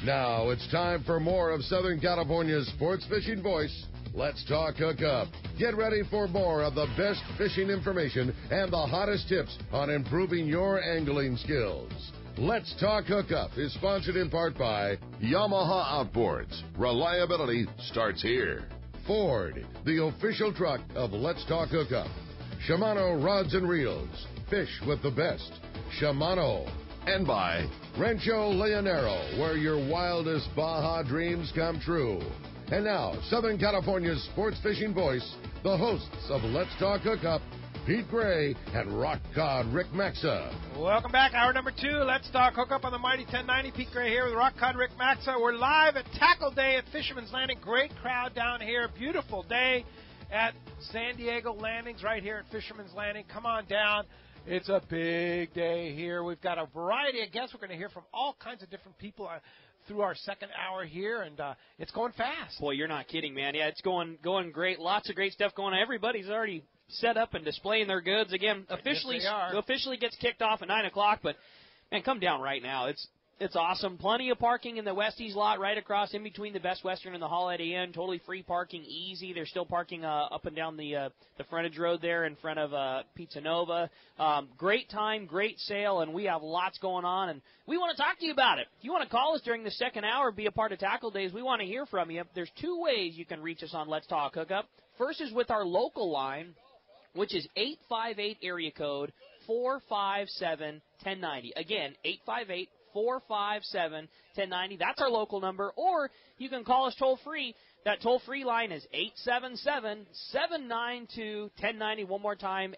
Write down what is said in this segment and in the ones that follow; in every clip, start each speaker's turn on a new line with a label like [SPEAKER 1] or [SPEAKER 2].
[SPEAKER 1] Now it's time for more of Southern California's sports fishing voice. Let's talk Hookup. Get ready for more of the best fishing information and the hottest tips on improving your angling skills. Let's Talk Hookup is sponsored in part by Yamaha Outboards. Reliability starts here. Ford, the official truck of Let's Talk Hookup. Shimano Rods and Reels. Fish with the best. Shimano. And by Rancho Leonero, where your wildest Baja dreams come true. And now, Southern California's sports fishing voice, the hosts of Let's Talk Hookup, Pete Gray and Rock Cod Rick Maxa.
[SPEAKER 2] Welcome back. Hour number 2. Let's Talk Hookup on the Mighty 1090. Pete Gray here with Rock Cod Rick Maxa. We're live at Tackle Day at Fisherman's Landing. Great crowd down here. Beautiful day at San Diego Landings right here at Fisherman's Landing. Come on down. It's a big day here. We've got a variety of guests. We're going to hear from all kinds of different people through our second hour here, and it's going fast.
[SPEAKER 3] Boy, you're not kidding, man. Yeah, it's going great. Lots of great stuff going on. Everybody's already set up and displaying their goods. Again, officially gets kicked off at 9 o'clock, but, man, come down right now. It's awesome. Plenty of parking in the Westies lot right across in between the Best Western and the Holiday Inn. Totally free parking, easy. They're still parking up and down the frontage road there in front of Pizza Nova. Great time, great sale, and we have lots going on, and we want to talk to you about it. If you want to call us during the second hour, be a part of Tackle Days, we want to hear from you. There's 2 ways you can reach us on Let's Talk Hookup. First is with our local line, which is 858 area code 457-1090. Again, 858-457-1090. That's our local number. Or you can call us toll-free. That toll-free line is 877-792-1090. One more time,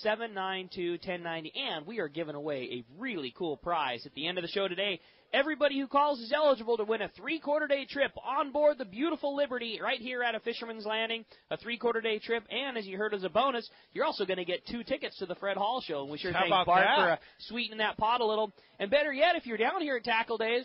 [SPEAKER 3] 877-792-1090. And we are giving away a really cool prize at the end of the show today. Everybody who calls is eligible to win a 3-quarter-day trip on board the beautiful Liberty right here at a Fisherman's Landing, a 3-quarter-day trip. And as you heard as a bonus, you're also going to get 2 tickets to the Fred Hall Show. And we sure thank Bart for sweetening that pot a little. And better yet, if you're down here at Tackle Days,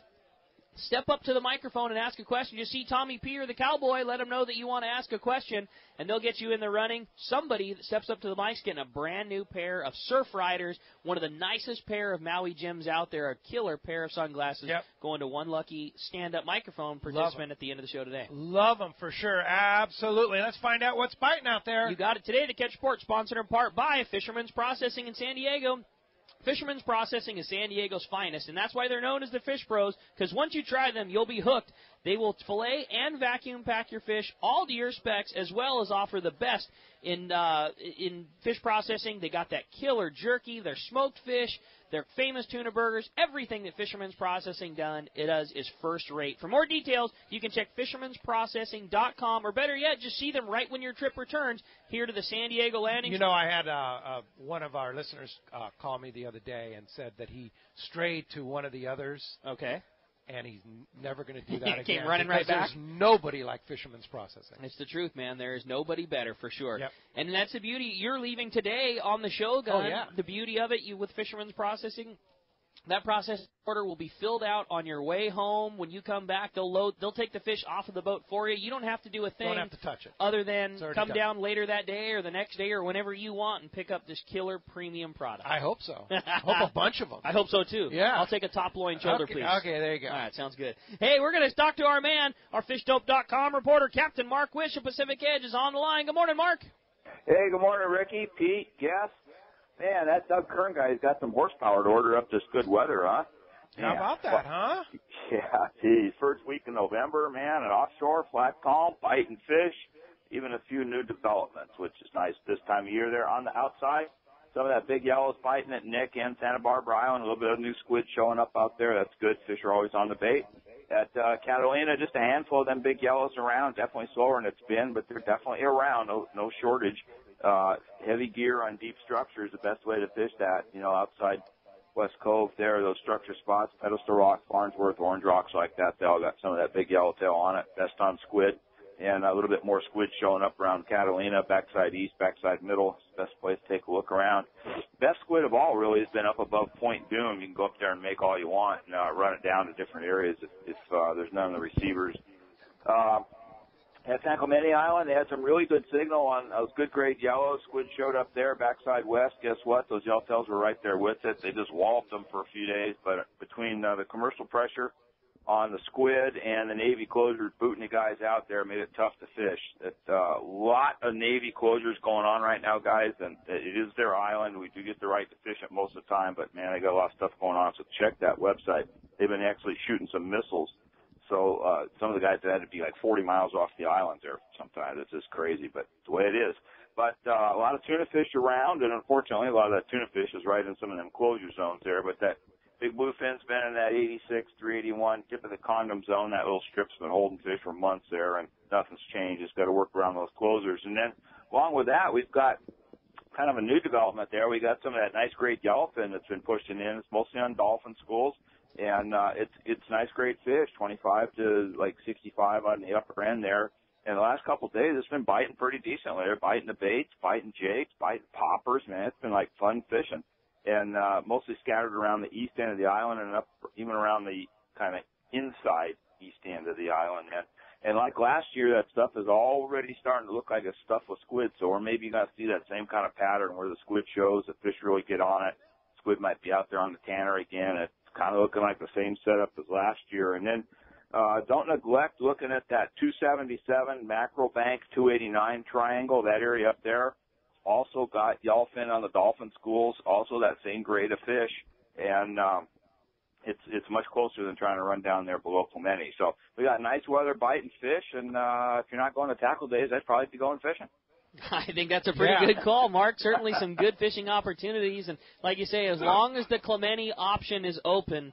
[SPEAKER 3] step up to the microphone and ask a question. You see Tommy P. or the Cowboy, let them know that you want to ask a question, and they'll get you in the running. Somebody that steps up to the mic's getting a brand-new pair of Surf Riders, one of the nicest pair of Maui Gems out there, a killer pair of sunglasses, going to one lucky stand-up microphone participant at the end of the show today.
[SPEAKER 2] Love them for sure. Absolutely. Let's find out what's biting out there.
[SPEAKER 3] You got it today. To Catch Port, sponsored in part by Fisherman's Processing in San Diego. Fisherman's Processing is San Diego's finest, and that's why they're known as the Fish Pros, because once you try them, you'll be hooked. They will fillet and vacuum pack your fish, all to your specs, as well as offer the best in fish processing. They got that killer jerky, their smoked fish, their famous tuna burgers. Everything that Fisherman's Processing does is first rate. For more details, you can check fishermansprocessing.com, or better yet, just see them right when your trip returns here to the San Diego Landing.
[SPEAKER 2] You know, I had one of our listeners call me the other day and said that he strayed to one of the others.
[SPEAKER 3] Okay.
[SPEAKER 2] And he's never going to do that again.
[SPEAKER 3] Came running right back.
[SPEAKER 2] There's nobody like Fisherman's Processing.
[SPEAKER 3] It's the truth, man. There is nobody better for sure.
[SPEAKER 2] Yep.
[SPEAKER 3] And that's the beauty. You're leaving today on the Shogun.
[SPEAKER 2] Oh, yeah.
[SPEAKER 3] The beauty of it, with Fisherman's Processing, that processing order will be filled out on your way home. When you come back, they'll take the fish off of the boat for you. You don't have to do a thing.
[SPEAKER 2] Don't have to touch it.
[SPEAKER 3] Other than come
[SPEAKER 2] done.
[SPEAKER 3] down later that day or the next day or whenever you want and pick up this killer premium product.
[SPEAKER 2] I hope so. I hope a bunch of them.
[SPEAKER 3] I hope so, too.
[SPEAKER 2] Yeah.
[SPEAKER 3] I'll take a top loin shoulder, please.
[SPEAKER 2] Okay, there you go.
[SPEAKER 3] All right, sounds good. Hey, we're going to talk to our man, our fishdope.com reporter, Captain Mark Wish of Pacific Edge is on the line. Good morning, Mark.
[SPEAKER 4] Hey, good morning, Ricky, Pete, Jess. Man, that Doug Kern guy's got some horsepower to order up this good weather, huh?
[SPEAKER 2] How about that, huh?
[SPEAKER 4] Yeah, geez. First week in November, man, an offshore, flat calm, biting fish, even a few new developments, which is nice this time of year there on the outside. Some of that big yellow's biting at Nick and Santa Barbara Island, a little bit of new squid showing up out there. That's good. Fish are always on the bait. At Catalina, just a handful of them big yellows around. Definitely slower than it's been, but they're definitely around. No shortage. Heavy gear on deep structure is the best way to fish that, outside West Cove there, those structure spots, Pedestal Rock, Farnsworth, Orange Rocks like that, they all got some of that big yellowtail on it. Best on squid. And a little bit more squid showing up around Catalina, backside east, backside middle. It's the best place to take a look around. Best squid of all really has been up above Point Doom. You can go up there and make all you want and run it down to different areas if there's none of the receivers. At San Clemente Island, they had some really good signal on those good grade yellows. Squid showed up there, backside west. Guess what? Those yellowtails were right there with it. They just walloped them for a few days, but between the commercial pressure on the squid, and the Navy closures booting the guys out there made it tough to fish. A lot of Navy closures going on right now, guys, and it is their island. We do get the right to fish it most of the time, but, man, they got a lot of stuff going on, so check that website. They've been actually shooting some missiles. So some of the guys had to be like 40 miles off the island there sometimes. It's just crazy, but it's the way it is. But a lot of tuna fish around, and unfortunately a lot of that tuna fish is right in some of them closure zones there, but that big bluefin's been in that 86, 381, tip of the condom zone. That little strip's been holding fish for months there, and nothing's changed. Just got to work around those closures. And then along with that, we've got kind of a new development there. We got some of that nice great yellowfin that's been pushing in. It's mostly on dolphin schools, and it's nice great fish, 25 to like 65 on the upper end there. And the last couple of days, it's been biting pretty decently. They're biting the baits, biting jigs, biting poppers. Man, it's been like fun fishing. And mostly scattered around the east end of the island and up even around the kind of inside east end of the island. And like last year, that stuff is already starting to look like a stuff with squid. So we're maybe going to see that same kind of pattern where the squid shows, the fish really get on it. Squid might be out there on the tanner again. It's kind of looking like the same setup as last year. And then don't neglect looking at that 277 mackerel bank 289 triangle, that area up there. Also got yellowfin on the dolphin schools, also that same grade of fish, and it's much closer than trying to run down there below Clemente. So we got nice weather biting fish, and if you're not going to tackle days, I'd probably be going fishing.
[SPEAKER 3] I think that's a pretty good call, Mark. Certainly some good fishing opportunities, and like you say, as long as the Clemente option is open,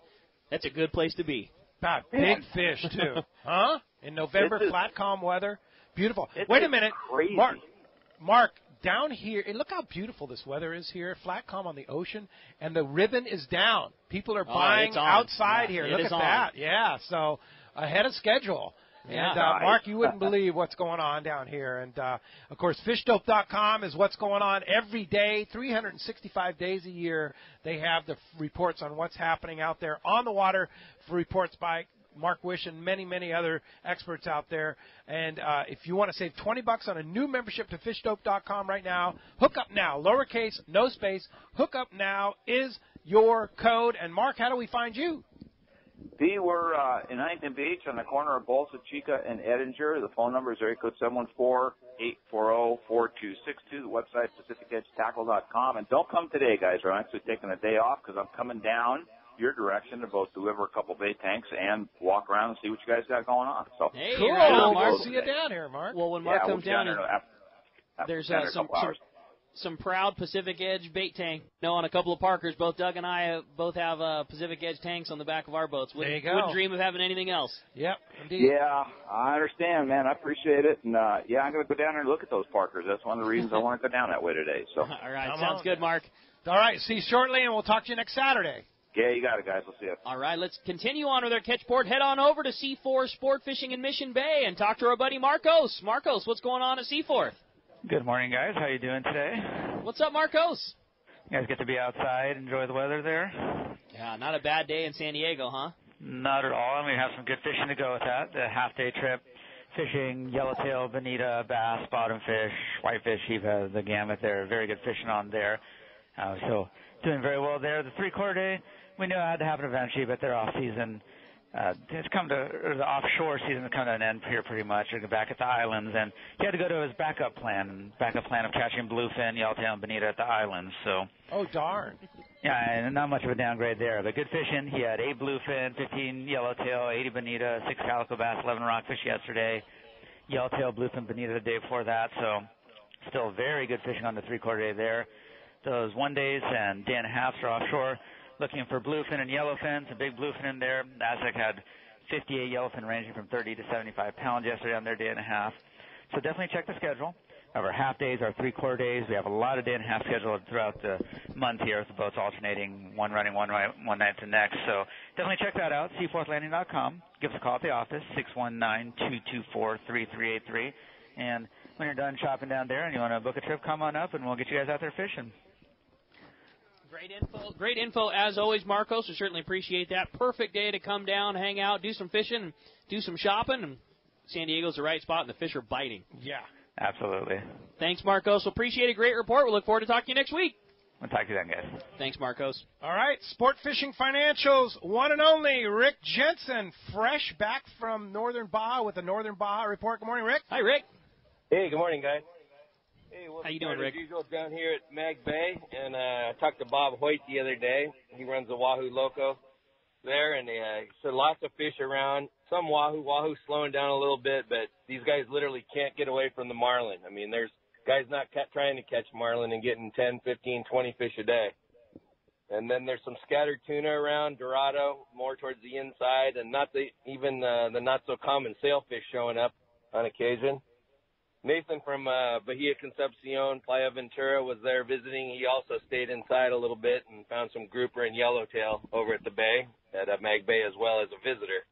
[SPEAKER 3] that's a good place to be.
[SPEAKER 2] God, big fish, too. Huh? In November, flat, calm weather. Beautiful. Wait a minute.
[SPEAKER 4] Crazy.
[SPEAKER 2] Mark, down here, and look how beautiful this weather is here, flat, calm on the ocean, and the ribbon is down. People are buying outside here. Look at that. Yeah, so ahead of schedule.
[SPEAKER 3] Yeah.
[SPEAKER 2] And, Mark, you wouldn't believe what's going on down here. And, of course, fishdope.com is what's going on every day, 365 days a year. They have the reports on what's happening out there on the water, for reports by Mark Wish and many, many other experts out there. And if you want to save $20 on a new membership to fishdope.com right now, Hookup Now, lowercase, no space. Hookup Now is your code. And, Mark, how do we find you?
[SPEAKER 4] We're in Huntington Beach on the corner of Bolsa Chica and Edinger. The phone number is area code 714-840-4262. The website, PacificEdgeTackle.com. And don't come today, guys. I'm actually taking a day off because I'm coming down your direction to both deliver a couple bait tanks and walk around and see what you guys got going on. So
[SPEAKER 3] hey,
[SPEAKER 2] cool.
[SPEAKER 3] Mark.
[SPEAKER 2] We'll see you down here, Mark.
[SPEAKER 3] Well, when Mark comes down,
[SPEAKER 4] there's
[SPEAKER 3] some proud Pacific Edge bait tank. On a couple of Parkers, both Doug and I both have Pacific Edge tanks on the back of our boats. Wouldn't dream of having anything else.
[SPEAKER 2] Yep, indeed.
[SPEAKER 4] Yeah, I understand, man. I appreciate it. And, I'm going to go down there and look at those Parkers. That's one of the reasons I want to go down that way today. So.
[SPEAKER 3] All right, sounds good, Mark.
[SPEAKER 2] All right, see you shortly, and we'll talk to you next Saturday.
[SPEAKER 4] Yeah, you got it, guys. We'll see you.
[SPEAKER 3] All right, let's continue on with our catchboard. Head on over to C4 Sport Fishing in Mission Bay and talk to our buddy Marcos. Marcos, what's going on at C4?
[SPEAKER 5] Good morning, guys. How you doing today?
[SPEAKER 3] What's up, Marcos?
[SPEAKER 5] You guys get to be outside, enjoy the weather there?
[SPEAKER 3] Yeah, not a bad day in San Diego, huh?
[SPEAKER 5] Not at all, and we have some good fishing to go with that. The half-day trip, fishing yellowtail, bonita, bass, bottomfish, whitefish, sheephead, the gamut there. Very good fishing on there. So doing very well there. The three-quarter day, we knew it had to happen eventually, but they're off-season. It's come to the offshore season has come to an end here pretty much. We're back at the islands, and he had to go to his backup plan of catching bluefin, yellowtail, and bonita at the islands. So.
[SPEAKER 2] Oh darn.
[SPEAKER 5] Yeah, and not much of a downgrade there, but good fishing. He had 8 bluefin, 15 yellowtail, 80 bonita, 6 calico bass, 11 rockfish yesterday, yellowtail, bluefin, bonita the day before that. So still very good fishing on the three-quarter day there. Those 1 days and day and a half are offshore. Looking for bluefin and yellowfin, some big bluefin in there. Aztec had 58 yellowfin ranging from 30 to 75 pounds yesterday on their day and a half. So definitely check the schedule. Our half days, our three-quarter days. We have a lot of day and a half scheduled throughout the month here with the boats alternating, one running one night to next. So definitely check that out, seaforthlanding.com. Give us a call at the office, 619-224-3383. And when you're done shopping down there and you want to book a trip, come on up and we'll get you guys out there fishing.
[SPEAKER 3] Great info as always, Marcos. We certainly appreciate that. Perfect day to come down, hang out, do some fishing, do some shopping. And San Diego's the right spot, and the fish are biting.
[SPEAKER 2] Yeah.
[SPEAKER 5] Absolutely.
[SPEAKER 3] Thanks, Marcos. Appreciate a great report. We look forward to talking to you next week.
[SPEAKER 5] We'll talk to you then, guys.
[SPEAKER 3] Thanks, Marcos.
[SPEAKER 2] All right, Sport Fishing Financials, one and only Rick Jensen, fresh back from Northern Baja with the Northern Baja Report. Good morning, Rick.
[SPEAKER 3] Hi, Rick.
[SPEAKER 6] Hey, good morning, guys. Hey,
[SPEAKER 3] how you doing, Rick?
[SPEAKER 6] As usual, down here at Mag Bay, and I talked to Bob Hoyt the other day. He runs the Wahoo Loco there, and he said lots of fish around. Some Wahoo slowing down a little bit, but these guys literally can't get away from the marlin. I mean, there's guys not trying to catch marlin and getting 10, 15, 20 fish a day. And then there's some scattered tuna around, Dorado, more towards the inside, and even the not-so-common sailfish showing up on occasion. Nathan from Bahia Concepcion, Playa Ventura, was there visiting. He also stayed inside a little bit and found some grouper and yellowtail over at the bay, at Mag Bay, as well as a visitor.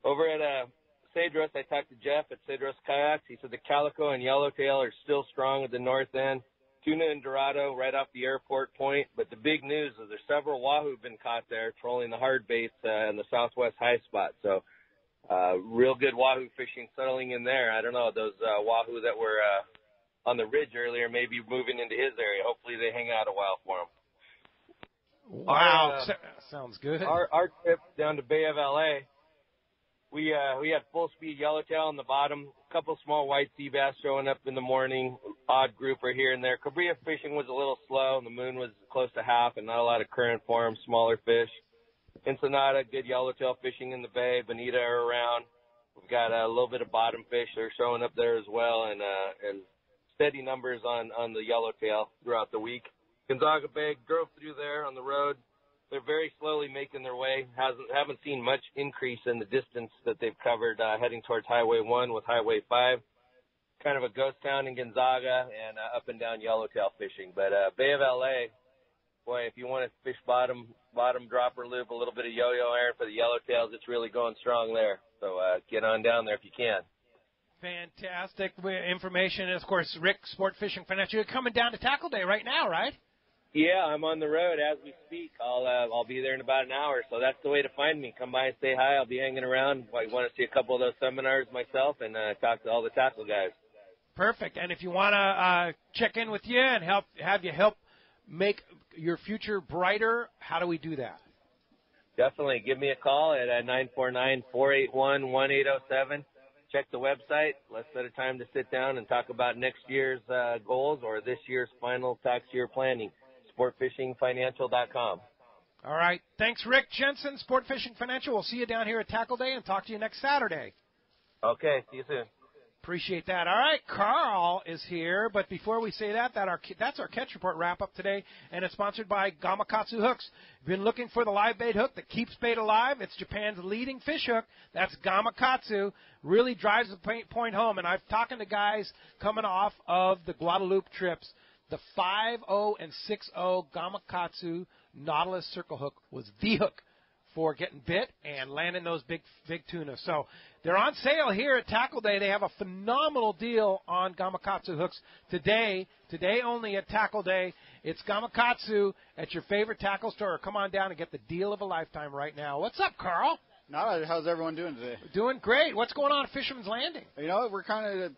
[SPEAKER 6] Over at Cedros, I talked to Jeff at Cedros Kayaks. He said the calico and yellowtail are still strong at the north end. Tuna and Dorado right off the airport point. But the big news is there's several wahoo have been caught there trolling the hard baits in the southwest high spot. So real good wahoo fishing settling in there. I don't know, those wahoo that were on the ridge earlier may be moving into his area. Hopefully they hang out a while for him.
[SPEAKER 2] Wow, sounds good.
[SPEAKER 6] Our trip down to Bay of LA, we had full speed yellowtail on the bottom, a couple small white sea bass showing up in the morning, odd grouper here and there. Cabrilla fishing was a little slow, and the moon was close to half, and not a lot of current for them, smaller fish. Ensenada, good yellowtail fishing in the bay. Bonita are around. We've got a little bit of bottom fish that are showing up there as well, and steady numbers on the yellowtail throughout the week. Gonzaga Bay, drove through there on the road. They're very slowly making their way. Haven't seen much increase in the distance that they've covered heading towards Highway 1 with Highway 5. Kind of a ghost town in Gonzaga and up and down yellowtail fishing. But Bay of LA, boy, if you want to fish bottom dropper loop, a little bit of yo-yo iron for the yellowtails, it's really going strong there. So get on down there if you can.
[SPEAKER 2] Fantastic information. And, of course, Rick, Sport Fishing Financial. You're coming down to Tackle Day right now, right?
[SPEAKER 6] Yeah, I'm on the road as we speak. I'll be there in about an hour, so that's the way to find me. Come by and say hi. I'll be hanging around. I want to see a couple of those seminars myself and talk to all the tackle guys.
[SPEAKER 2] Perfect. And if you want to check in with you and have you help make your future brighter, how do we do that?
[SPEAKER 6] Definitely. Give me a call at 949-481-1807. Check the website. Let's set a time to sit down and talk about next year's goals or this year's final tax year planning. SportFishingFinancial.com.
[SPEAKER 2] All right. Thanks, Rick Jensen, Sport Fishing Financial. We'll see you down here at Tackle Day and talk to you next Saturday.
[SPEAKER 6] Okay. See you soon.
[SPEAKER 2] Appreciate that. All right, Carl is here, but before we say that's our Catch Report wrap-up today, and it's sponsored by Gamakatsu Hooks. Been looking for the live bait hook that keeps bait alive? It's Japan's leading fish hook. That's Gamakatsu. Really drives the point home, and I've talking to guys coming off of the Guadalupe trips. The 5.0 and 6.0 Gamakatsu Nautilus Circle Hook was the hook for getting bit and landing those big tuna. So they're on sale here at Tackle Day. They have a phenomenal deal on Gamakatsu hooks today only at Tackle Day. It's Gamakatsu at your favorite tackle store. Come on down and get the deal of a lifetime right now. What's up, Carl?
[SPEAKER 7] How's everyone doing today?
[SPEAKER 2] Doing great. What's going on at Fisherman's Landing?
[SPEAKER 7] You know, we're kind of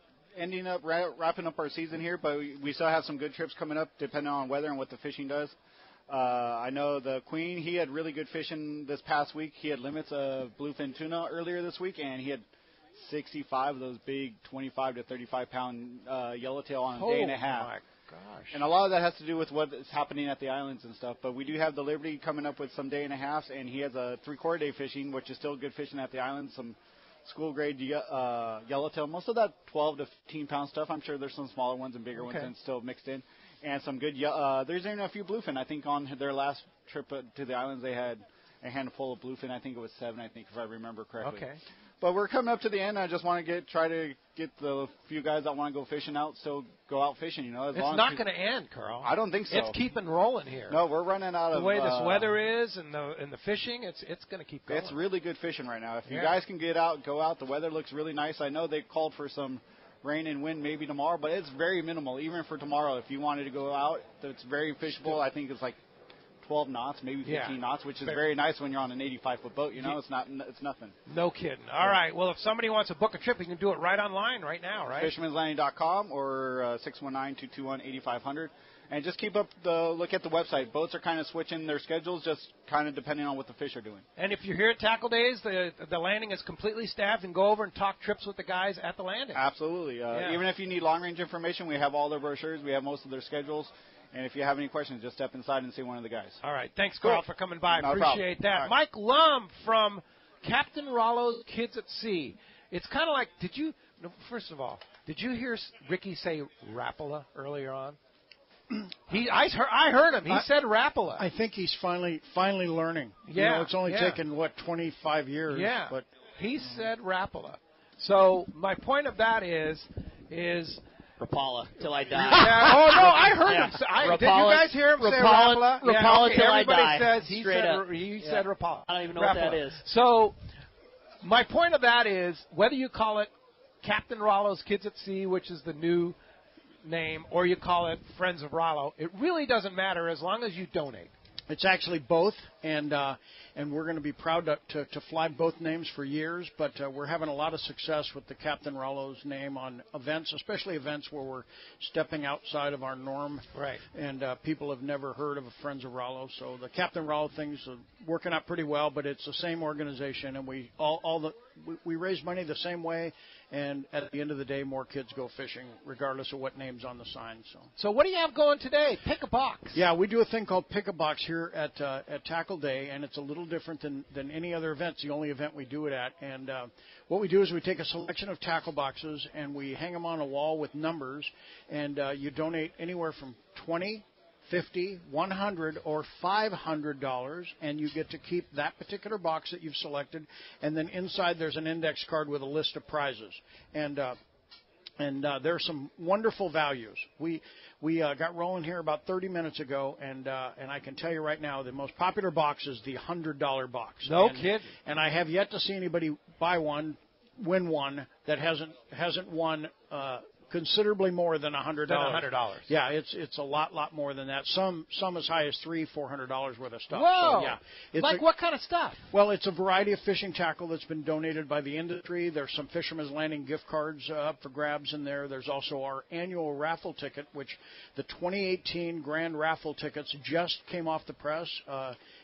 [SPEAKER 7] wrapping up our season here, but we still have some good trips coming up depending on weather and what the fishing does. I know the Queen, he had really good fishing this past week. He had limits of bluefin tuna earlier this week, and he had 65 of those big 25 to 35-pound yellowtail on a day and a half.
[SPEAKER 2] Oh, my gosh.
[SPEAKER 7] And a lot of that has to do with what is happening at the islands and stuff. But we do have the Liberty coming up with some day and a halves, and he has a 3/4 day fishing, which is still good fishing at the islands, some school-grade yellowtail. Most of that 12 to 15-pound stuff. I'm sure there's some smaller ones and bigger ones and still mixed in. And some good there's even a few bluefin. I think on their last trip to the islands they had a handful of bluefin. I think it was 7, if I remember correctly.
[SPEAKER 2] Okay.
[SPEAKER 7] But we're coming up to the end. I just want to try to get the few guys that want to go fishing out, so go out fishing. You know,
[SPEAKER 2] it's not going to end, Carl.
[SPEAKER 7] I don't think so.
[SPEAKER 2] It's keeping rolling here.
[SPEAKER 7] No, we're running out of
[SPEAKER 2] the way this weather is and the fishing. It's going to keep going.
[SPEAKER 7] It's really good fishing right now. If you guys can get out, go out. The weather looks really nice. I know they called for some rain and wind maybe tomorrow, but it's very minimal. Even for tomorrow, if you wanted to go out, it's very fishable. I think it's like 12 knots, maybe 15 knots, which is very nice when you're on an 85-foot boat. You know, it's nothing.
[SPEAKER 2] No kidding. All right. Well, if somebody wants to book a trip, you can do it right online right now, right?
[SPEAKER 7] Fishermanslanding.com or 619-221-8500. And just keep up the look at the website. Boats are kind of switching their schedules, just kind of depending on what the fish are doing.
[SPEAKER 2] And if you're here at Tackle Days, the landing is completely staffed, and go over and talk trips with the guys at the landing.
[SPEAKER 7] Absolutely. Even if you need long-range information, we have all their brochures. We have most of their schedules. And if you have any questions, just step inside and see one of the guys.
[SPEAKER 2] All right. Thanks, Carl, for coming by.
[SPEAKER 7] No
[SPEAKER 2] Appreciate that.
[SPEAKER 7] Right.
[SPEAKER 2] Mike Lum from Captain Rollo's Kids at Sea. It's kind of like, first of all, did you hear Ricky say Rapala earlier on? I heard him. He said Rapala.
[SPEAKER 8] I think he's finally learning.
[SPEAKER 2] Yeah,
[SPEAKER 8] it's only taken 25 years.
[SPEAKER 2] Yeah,
[SPEAKER 8] but
[SPEAKER 2] he said Rapala. So my point of that is
[SPEAKER 3] Rapala till I die.
[SPEAKER 2] Yeah. Oh no, I heard him. Did you guys hear him say Rapala?
[SPEAKER 3] Rapala till I die.
[SPEAKER 2] Everybody said Rapala.
[SPEAKER 3] I don't even know what that is.
[SPEAKER 2] So my point of that is whether you call it Captain Rollo's Kids at Sea, which is the new name, or you call it Friends of Rollo, it really doesn't matter as long as you donate.
[SPEAKER 8] It's actually both, and we're going to be proud to fly both names for years, but we're having a lot of success with the Captain Rollo's name on events, especially events where we're stepping outside of our norm.
[SPEAKER 2] Right.
[SPEAKER 8] And people have never heard of a Friends of Rollo, so the Captain Rollo thing's working out pretty well, but it's the same organization, and we raise money the same way. And at the end of the day, more kids go fishing, regardless of what name's on the sign.
[SPEAKER 2] So what do you have going today? Pick a box.
[SPEAKER 8] Yeah, we do a thing called Pick a Box here at Tackle Day, and it's a little different than any other event. It's the only event we do it at. And what we do is we take a selection of tackle boxes, and we hang them on a wall with numbers, and you donate anywhere from $20, $50, $100, or $500, and you get to keep that particular box that you've selected. And then inside there's an index card with a list of prizes. And there's some wonderful values. We got rolling here about 30 minutes ago, and I can tell you right now the most popular box is the $100 box.
[SPEAKER 2] No kidding.
[SPEAKER 8] And I have yet to see anybody win one that hasn't won considerably more than $100. Yeah, it's a lot more than that. Some as high as $300-$400 worth of stuff.
[SPEAKER 2] Whoa!
[SPEAKER 8] So, yeah,
[SPEAKER 2] like what kind of stuff?
[SPEAKER 8] Well, it's a variety of fishing tackle that's been donated by the industry. There's some Fisherman's Landing gift cards up for grabs in there. There's also our annual raffle ticket, which the 2018 grand raffle tickets just came off the press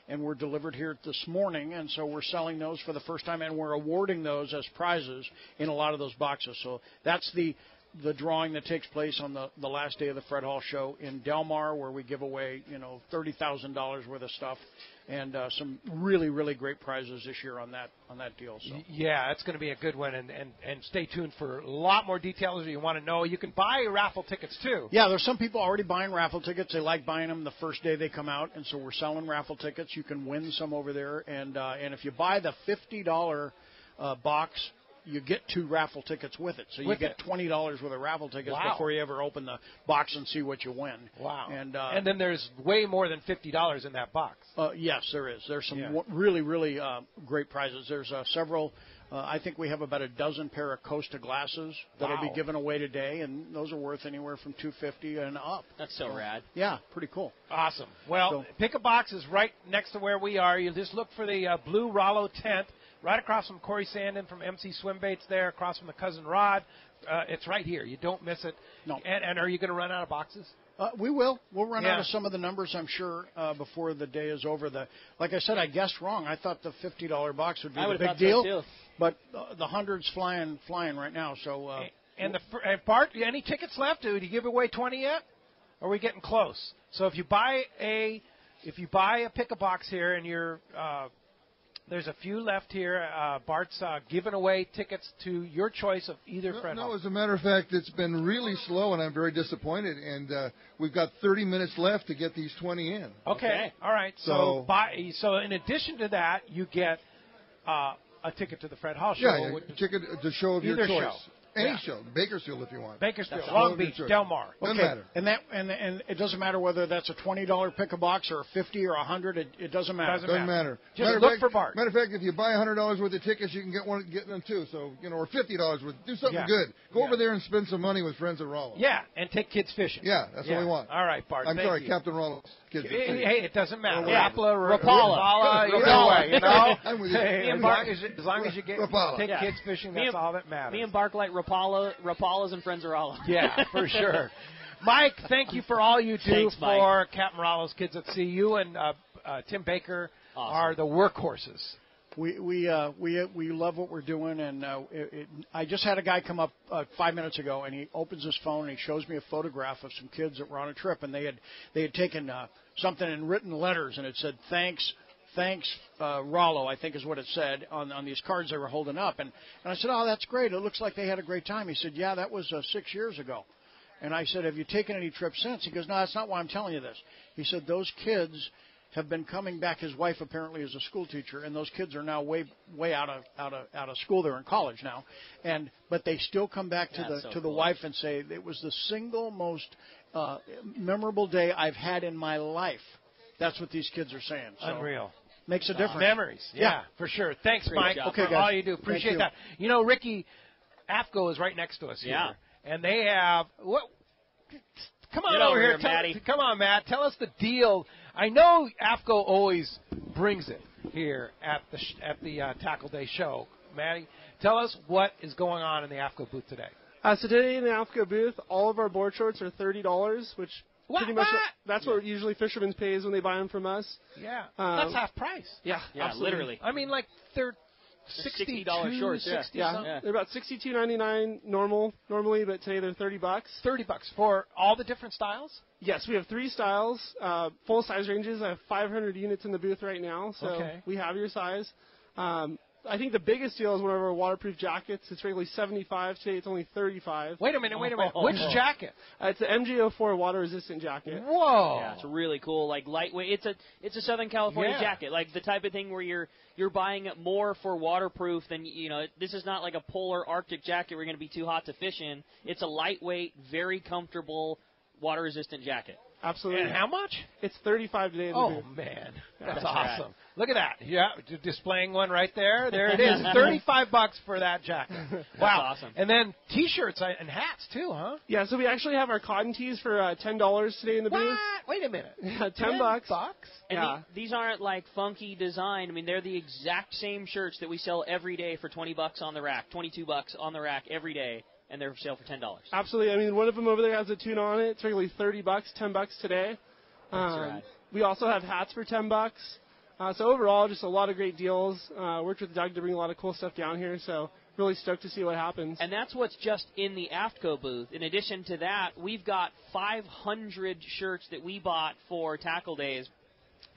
[SPEAKER 8] and were delivered here this morning. And so we're selling those for the first time, and we're awarding those as prizes in a lot of those boxes. So that's the drawing that takes place on the last day of the Fred Hall show in Del Mar, where we give away $30,000 worth of stuff, and some really great prizes this year on that deal. So.
[SPEAKER 2] Yeah, it's going to be a good one, and stay tuned for a lot more details if you want to know. You can buy raffle tickets too.
[SPEAKER 8] Yeah, there's some people already buying raffle tickets. They like buying them the first day they come out, and so we're selling raffle tickets. You can win some over there, and if you buy the $50 box, you get 2 raffle tickets with it. So you get $20 worth of raffle tickets before you ever open the box and see what you win.
[SPEAKER 2] Wow. And then there's way more than $50 in that box.
[SPEAKER 8] Yes, there is. There's some really great prizes. There's several. I think we have about a dozen pair of Costa glasses that will be given away today, and those are worth anywhere from $250 and up.
[SPEAKER 3] That's so rad.
[SPEAKER 8] Yeah, pretty cool.
[SPEAKER 2] Awesome. Well, Pick a Box is right next to where we are. You just look for the blue Rollo tent. Right across from Corey Sandin from MC Swim Baits there, across from the Cousin Rod. It's right here. You don't miss it.
[SPEAKER 8] No.
[SPEAKER 2] And are you going to run out of boxes?
[SPEAKER 8] We will. We'll run out of some of the numbers, I'm sure, before the day is over. Like I said, I guessed wrong. I thought the $50 box would be the big deal.
[SPEAKER 3] So too.
[SPEAKER 8] But the 100's flying right now. So.
[SPEAKER 2] And Bart, any tickets left? Did you give away 20 yet? Or are we getting close? So if you buy a Pick a Box here, and you're there's a few left here. Bart's giving away tickets to your choice of either Fred Hall.
[SPEAKER 9] No, as a matter of fact, it's been really slow, and I'm very disappointed. And we've got 30 minutes left to get these 20 in.
[SPEAKER 2] Okay. All right. So in addition to that, you get a ticket to the Fred Hall show.
[SPEAKER 9] Yeah, ticket to show of your choice.
[SPEAKER 2] Show.
[SPEAKER 9] Any show, Bakersfield if you want.
[SPEAKER 2] Bakersfield, Long Beach, Del Mar.
[SPEAKER 9] Doesn't matter.
[SPEAKER 8] And it doesn't matter whether that's a $20 pick a box or a $50 or $100. It doesn't matter.
[SPEAKER 9] Doesn't matter.
[SPEAKER 2] Just look for Bart.
[SPEAKER 9] Matter of fact, if you buy $100 worth of tickets, you can get them too. So or $50 worth. Do something good. Go over there and spend some money with friends at Rollo.
[SPEAKER 2] Yeah, and take kids fishing.
[SPEAKER 9] Yeah, that's what we want.
[SPEAKER 2] All right, Bart.
[SPEAKER 9] I'm sorry, Captain Rollo. Kids.
[SPEAKER 2] Hey, it doesn't matter.
[SPEAKER 3] Rapala,
[SPEAKER 2] either way, you know.
[SPEAKER 9] I'm with you.
[SPEAKER 2] As long as you take kids fishing, that's all that matters.
[SPEAKER 3] Me and Bart like Rapalas and Friends of Rollo.
[SPEAKER 2] Yeah, for sure. Mike, thank you for all you do.
[SPEAKER 3] Thanks, Mike.
[SPEAKER 2] For Captain Rollo's Kids at Sea. You and Tim Baker are the workhorses.
[SPEAKER 8] We love what we're doing, and I just had a guy come up 5 minutes ago, and he opens his phone and he shows me a photograph of some kids that were on a trip, and they had taken something in written letters, and it said thanks Rollo, I think is what it said on these cards they were holding up, and I said, oh, that's great. It looks like they had a great time. He said, yeah, that was 6 years ago. And I said, have you taken any trips since? He goes, no, that's not why I'm telling you this. He said, those kids have been coming back. His wife apparently is a school teacher, and those kids are now way out of school. They're in college now, but they still come back to the wife and say it was the single most memorable day I've had in my life. That's what these kids are saying. So
[SPEAKER 2] Unreal.
[SPEAKER 8] Makes a difference.
[SPEAKER 2] Memories. Yeah, for sure. Thanks,
[SPEAKER 3] Great
[SPEAKER 2] Mike.
[SPEAKER 3] job.
[SPEAKER 8] Okay, guys.
[SPEAKER 2] All you do. Appreciate that. You know, Ricky AFCO is right next to us here. And they have what? Come on
[SPEAKER 3] Get over here,
[SPEAKER 2] Tell-
[SPEAKER 3] Matty.
[SPEAKER 2] Come on, Matt. Tell us the deal. I know AFCO always brings it here at the Tackle Day show. Matty, tell us what is going on in the AFCO booth today.
[SPEAKER 10] So today in the AFCO booth, all of our board shorts are $30, which pretty much that's what usually Fisherman's pays when they buy them from us.
[SPEAKER 2] Yeah, that's half price.
[SPEAKER 10] Yeah, absolutely.
[SPEAKER 3] Literally.
[SPEAKER 2] I mean, like they're
[SPEAKER 3] $60 shorts.
[SPEAKER 10] Yeah. They're about $62.99 normally, but today they're $30.
[SPEAKER 2] $30 for all the different styles.
[SPEAKER 10] Yes, we have 3 styles, full size ranges. I have 500 units in the booth right now, so we have your size. I think the biggest deal is one of our waterproof jackets. It's regularly $75. Today it's only $35.
[SPEAKER 2] Wait a minute. Which jacket?
[SPEAKER 10] It's the MGO4 water resistant jacket.
[SPEAKER 2] Whoa!
[SPEAKER 3] Yeah, it's really cool. Like lightweight. It's a Southern California jacket. Like the type of thing where you're buying it more for waterproof than This is not like a polar Arctic jacket we're going to be too hot to fish in. It's a lightweight, very comfortable water resistant jacket.
[SPEAKER 10] Absolutely.
[SPEAKER 2] And how much?
[SPEAKER 10] It's $35 today in the booth.
[SPEAKER 2] Oh man, that's
[SPEAKER 3] That's
[SPEAKER 2] awesome!
[SPEAKER 3] right.
[SPEAKER 2] Look at that. Yeah, displaying one right there. There it is. $35 for that jacket. Wow.
[SPEAKER 3] Awesome.
[SPEAKER 2] And then T-shirts and hats too, huh?
[SPEAKER 10] Yeah. So we actually have our cotton tees for $10 today in the booth.
[SPEAKER 2] Wait a minute.
[SPEAKER 10] Yeah, $10.
[SPEAKER 3] And these aren't like funky design. I mean, they're the exact same shirts that we sell every day for $20 on the rack, $22 on the rack every day. And they're for sale for $10.
[SPEAKER 10] Absolutely. I mean, one of them over there has a tuna on it. It's regularly $30, $10 today.
[SPEAKER 3] That's right.
[SPEAKER 10] We also have hats for $10. So overall, just a lot of great deals. Worked with Doug to bring a lot of cool stuff down here. So really stoked to see what happens.
[SPEAKER 3] And that's what's just in the AFCO booth. In addition to that, we've got 500 shirts that we bought for Tackle Days.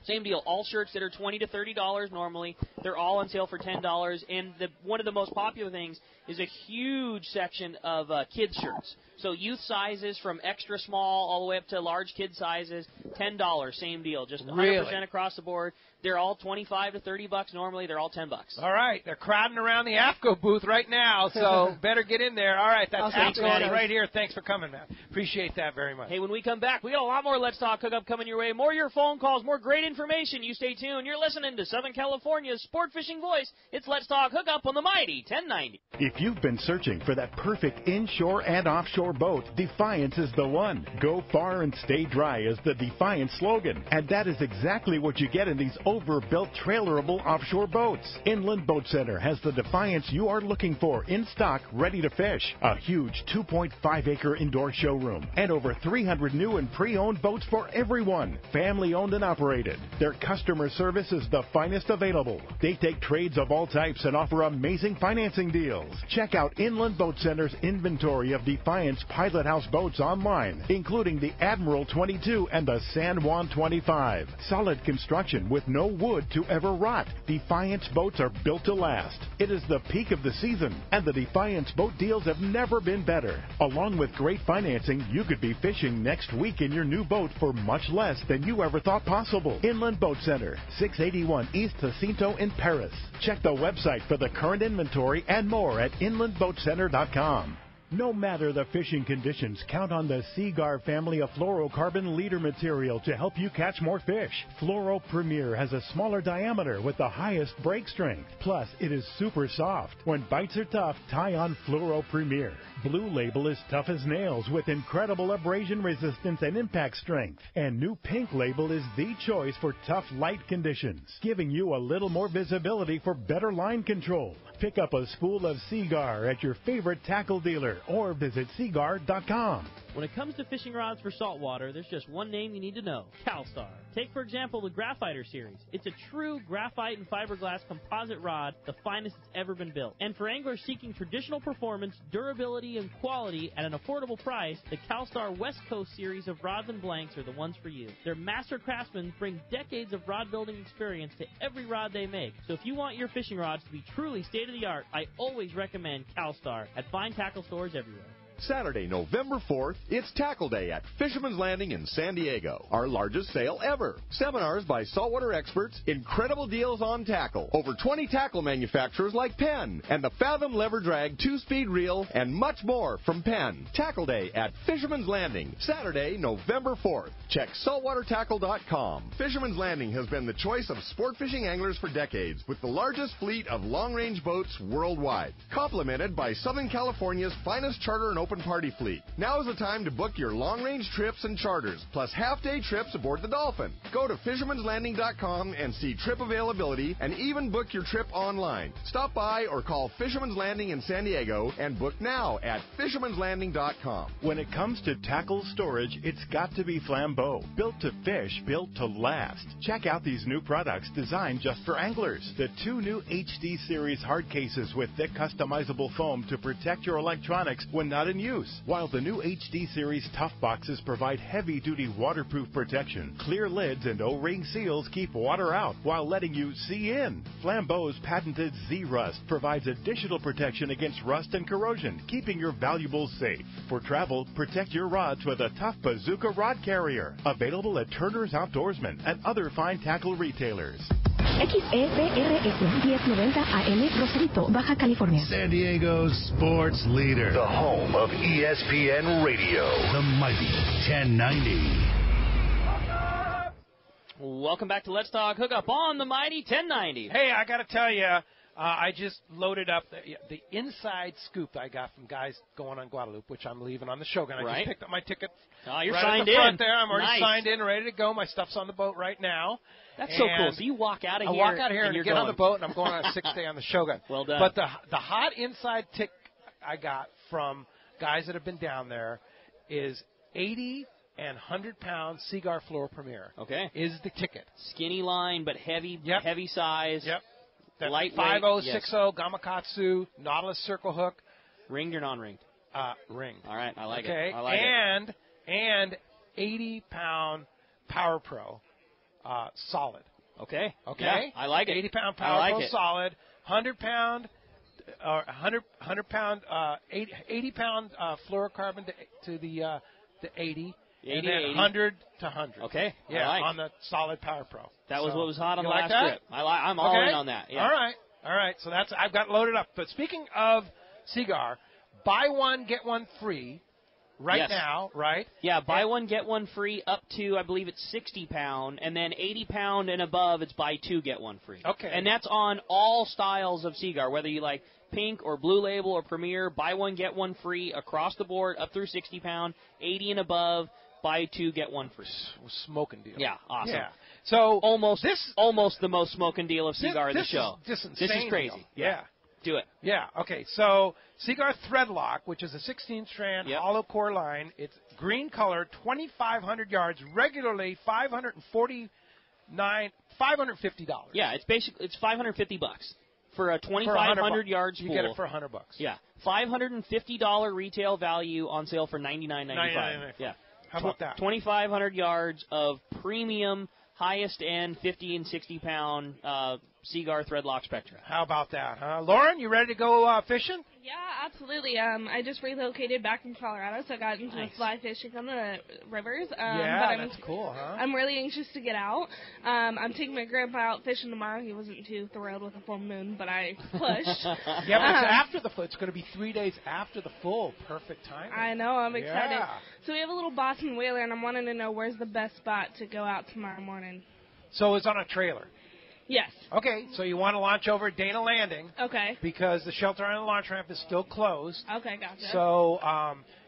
[SPEAKER 3] Same deal. All shirts that are $20 to $30 normally, they're all on sale for $10. And one of the most popular things is a huge section of kids shirts. So youth sizes from extra small all the way up to large kid sizes, $10. Same deal. Just 100% across the board. They're all $25 to $30 normally. They're all $10.
[SPEAKER 2] All right. They're crowding around the AFCO booth right now, so better get in there. All right. That's AFCO right here. Thanks for coming, Matt. Appreciate that very much.
[SPEAKER 3] Hey, when we come back, we got a lot more Let's Talk Hookup coming your way. More of your phone calls, more great information. You stay tuned. You're listening to Southern California's sport fishing voice. It's Let's Talk Hookup on the mighty 1090.
[SPEAKER 11] If you've been searching for that perfect inshore and offshore boat, Defiance is the one. Go far and stay dry is the Defiance slogan. And that is exactly what you get in these overbuilt trailerable offshore boats. Inland Boat Center has the Defiance you are looking for in stock, ready to fish. A huge 2.5-acre indoor showroom and over 300 new and pre-owned boats for everyone. Family owned and operated. Their customer service is the finest available. They take trades of all types and offer amazing financing deals. Check out Inland Boat Center's inventory of Defiance Pilot House boats online, including the Admiral 22 and the San Juan 25. Solid construction with no wood to ever rot. Defiance boats are built to last. It is the peak of the season, and the Defiance boat deals have never been better. Along with great financing, you could be fishing next week in your new boat for much less than you ever thought possible. Inland Boat Center, 681 East Jacinto in Paris. Check the website for the current inventory and more at inlandboatcenter.com. No matter the fishing conditions, count on the Seaguar family of fluorocarbon leader material to help you catch more fish. Fluoro Premier has a smaller diameter with the highest break strength. Plus, it is super soft. When bites are tough, tie on Fluoro Premier. Blue Label is tough as nails with incredible abrasion resistance and impact strength. And new Pink Label is the choice for tough light conditions, giving you a little more visibility for better line control. Pick up a spool of Seaguar at your favorite tackle dealer or visit seaguar.com.
[SPEAKER 12] When it comes to fishing rods for saltwater, there's just one name you need to know, CalStar. Take, for example, the Graphiter series. It's a true graphite and fiberglass composite rod, the finest it's ever been built. And for anglers seeking traditional performance, durability, and quality at an affordable price, the CalStar West Coast series of rods and blanks are the ones for you. Their master craftsmen bring decades of rod building experience to every rod they make. So if you want your fishing rods to be truly state-of-the-art, I always recommend CalStar at fine tackle stores everywhere.
[SPEAKER 13] Saturday, November 4th, it's Tackle Day at Fisherman's Landing in San Diego. Our largest sale ever. Seminars by saltwater experts, incredible deals on tackle, over 20 tackle manufacturers like Penn, and the Fathom Lever Drag 2-speed reel, and much more from Penn. Tackle Day at Fisherman's Landing, Saturday, November 4th. Check saltwatertackle.com. Fisherman's Landing has been the choice of sport fishing anglers for decades, with the largest fleet of long-range boats worldwide, complemented by Southern California's finest charter and open party fleet. Now is the time to book your long-range trips and charters, plus half-day trips aboard the Dolphin. Go to fishermanslanding.com and see trip availability, and even book your trip online. Stop by or call Fisherman's Landing in San Diego and book now at fishermanslanding.com.
[SPEAKER 11] When it comes to tackle storage, it's got to be Flambeau. Built to fish, built to last. Check out these new products designed just for anglers. The 2 new HD Series hard cases with thick customizable foam to protect your electronics when not in use, while the new HD Series tough boxes provide heavy-duty waterproof protection. Clear lids and O-ring seals keep water out while letting you see in. Flambeau's patented Z-Rust provides additional protection against rust and corrosion, keeping your valuables safe. For travel, protect your rods with a tough Bazooka rod carrier. Available at Turner's Outdoorsman and other fine tackle retailers.
[SPEAKER 14] XEPRS 1090 AM, Rosarito, Baja California.
[SPEAKER 15] San Diego's sports leader. The home of ESPN Radio. The mighty 1090.
[SPEAKER 3] Welcome back to Let's Talk Hookup on the mighty 1090.
[SPEAKER 2] Hey, I got to tell you, I just loaded up the inside scoop I got from guys going on Guadalupe, which I'm leaving on the Shogun. I just picked up my ticket.
[SPEAKER 3] Oh, you're
[SPEAKER 2] right
[SPEAKER 3] signed
[SPEAKER 2] at the front
[SPEAKER 3] in.
[SPEAKER 2] There. I'm already
[SPEAKER 3] Nice.
[SPEAKER 2] signed in, ready to go. My stuff's on the boat right now.
[SPEAKER 3] That's so cool. So you walk out of here.
[SPEAKER 2] I walk out here and
[SPEAKER 3] you're
[SPEAKER 2] get
[SPEAKER 3] going.
[SPEAKER 2] on the boat, and I'm going on a 6-day on the Shogun.
[SPEAKER 3] Well done.
[SPEAKER 2] But the hot inside tick I got from guys that have been down there is 80 and 100-pound Seaguar Floor Premier.
[SPEAKER 3] Okay.
[SPEAKER 2] Is the ticket.
[SPEAKER 3] Skinny line, but heavy, heavy size.
[SPEAKER 2] Yep. That's
[SPEAKER 3] Lightweight.
[SPEAKER 2] 5060 Gamakatsu Nautilus Circle Hook.
[SPEAKER 3] Ringed or non-ringed?
[SPEAKER 2] Ringed.
[SPEAKER 3] All right, I like it.
[SPEAKER 2] Okay.
[SPEAKER 3] I like it.
[SPEAKER 2] And 80-pound Power Pro solid.
[SPEAKER 3] Okay.
[SPEAKER 2] Okay.
[SPEAKER 3] Yeah, I like it.
[SPEAKER 2] 80-pound
[SPEAKER 3] I
[SPEAKER 2] Power
[SPEAKER 3] like
[SPEAKER 2] Pro
[SPEAKER 3] it.
[SPEAKER 2] solid. 100-pound, 100-pound, 80-pound fluorocarbon to the 80.
[SPEAKER 3] 80
[SPEAKER 2] and then
[SPEAKER 3] 80.
[SPEAKER 2] 100 to 100.
[SPEAKER 3] Okay.
[SPEAKER 2] Yeah,
[SPEAKER 3] I like.
[SPEAKER 2] on the solid Power Pro.
[SPEAKER 3] That was what was hot on
[SPEAKER 2] you
[SPEAKER 3] the
[SPEAKER 2] like
[SPEAKER 3] last
[SPEAKER 2] that?
[SPEAKER 3] trip. I'm all in on that. Yeah.
[SPEAKER 2] All right. So that's I've got loaded up. But speaking of Seaguar, buy one get one free
[SPEAKER 3] Yes.
[SPEAKER 2] now, right?
[SPEAKER 3] Yeah, buy one get one free up to I believe it's 60-pound, and then 80-pound and above it's buy two get one free.
[SPEAKER 2] Okay.
[SPEAKER 3] And that's on all styles of Seaguar, whether you like pink or blue label or premier. Buy one get one free across the board up through 60-pound, 80 and above. Buy two get one free.
[SPEAKER 2] Smoking deal.
[SPEAKER 3] Yeah, awesome.
[SPEAKER 2] Yeah. So
[SPEAKER 3] almost the most smoking deal of Seaguar in the show.
[SPEAKER 2] This
[SPEAKER 3] is crazy.
[SPEAKER 2] Deal. Yeah.
[SPEAKER 3] Do it.
[SPEAKER 2] Yeah. Okay. So Seaguar Threadlock, which is a 16-strand hollow core line, it's green color, 2,500 yards, regularly $550.
[SPEAKER 3] Yeah, it's $550 for a 2,500 yard spool.
[SPEAKER 2] You get it for $100.
[SPEAKER 3] Yeah, $550 retail value on sale for $99.95. Yeah.
[SPEAKER 2] How about that?
[SPEAKER 3] 2,500 yards of premium, highest end 50 and 60-pound Seaguar Threadlock Spectra.
[SPEAKER 2] How about that, huh? Lauren, you ready to go fishing?
[SPEAKER 16] Yeah, absolutely. I just relocated back from Colorado, so I got into the fly fishing on the rivers.
[SPEAKER 2] That's cool, huh?
[SPEAKER 16] I'm really anxious to get out. I'm taking my grandpa out fishing tomorrow. He wasn't too thrilled with the full moon, but I pushed.
[SPEAKER 2] Yeah, but it's after the full. It's going to be 3 days after the full. Perfect time.
[SPEAKER 16] I know. I'm excited.
[SPEAKER 2] Yeah.
[SPEAKER 16] So we have a little Boston whaler, and I'm wanting to know where's the best spot to go out tomorrow morning.
[SPEAKER 2] So it's on a trailer.
[SPEAKER 16] Yes.
[SPEAKER 2] Okay, so you want to launch over at Dana Landing.
[SPEAKER 16] Okay.
[SPEAKER 2] Because the Shelter Island launch ramp is still closed.
[SPEAKER 16] Okay, gotcha.
[SPEAKER 2] So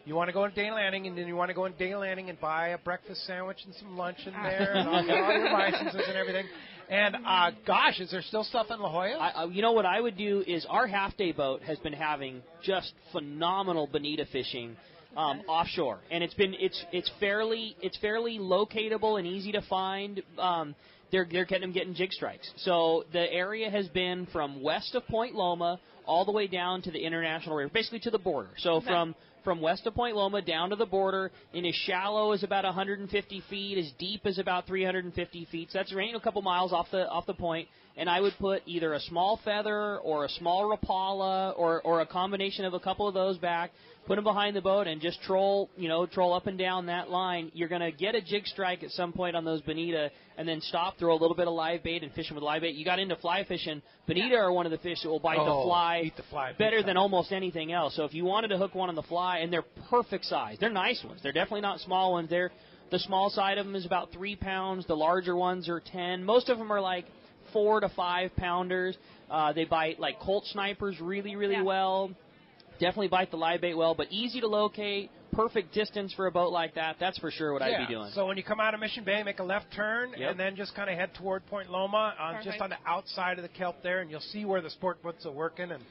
[SPEAKER 2] you want to go to Dana Landing, and then you want to go to Dana Landing and buy a breakfast sandwich and some lunch in there, and all your licenses and everything. And, gosh, is there still stuff in La Jolla?
[SPEAKER 3] You know what I would do is our half-day boat has been having just phenomenal bonita fishing. offshore, and it's fairly locatable and easy to find. They're getting jig strikes. So the area has been from west of Point Loma all the way down to the International River, basically to the border. So from west of Point Loma down to the border, and as shallow as about 150 feet, as deep as about 350 feet. So that's a couple miles off the point. And I would put either a small feather or a small Rapala or a combination of a couple of those back, put them behind the boat, and just troll up and down that line. You're going to get a jig strike at some point on those bonita, and then stop, throw a little bit of live bait, and fish them with live bait. You got into fly fishing. Bonita are one of the fish that will bite the fly better than almost anything else. So if you wanted to hook one on the fly, and they're perfect size. They're nice ones. They're definitely not small ones. The small side of them is about 3 pounds. The larger ones are 10. Most of them are like 4 to 5 pounders. They bite like Colt snipers really, really well. Definitely bite the live bait well, but easy to locate. Perfect distance for a boat like that. That's for sure what I'd be doing.
[SPEAKER 2] So when you come out of Mission Bay, make a left turn, and then just kind of head toward Point Loma, just on the outside of the kelp there, and you'll see where the sport boats are working. And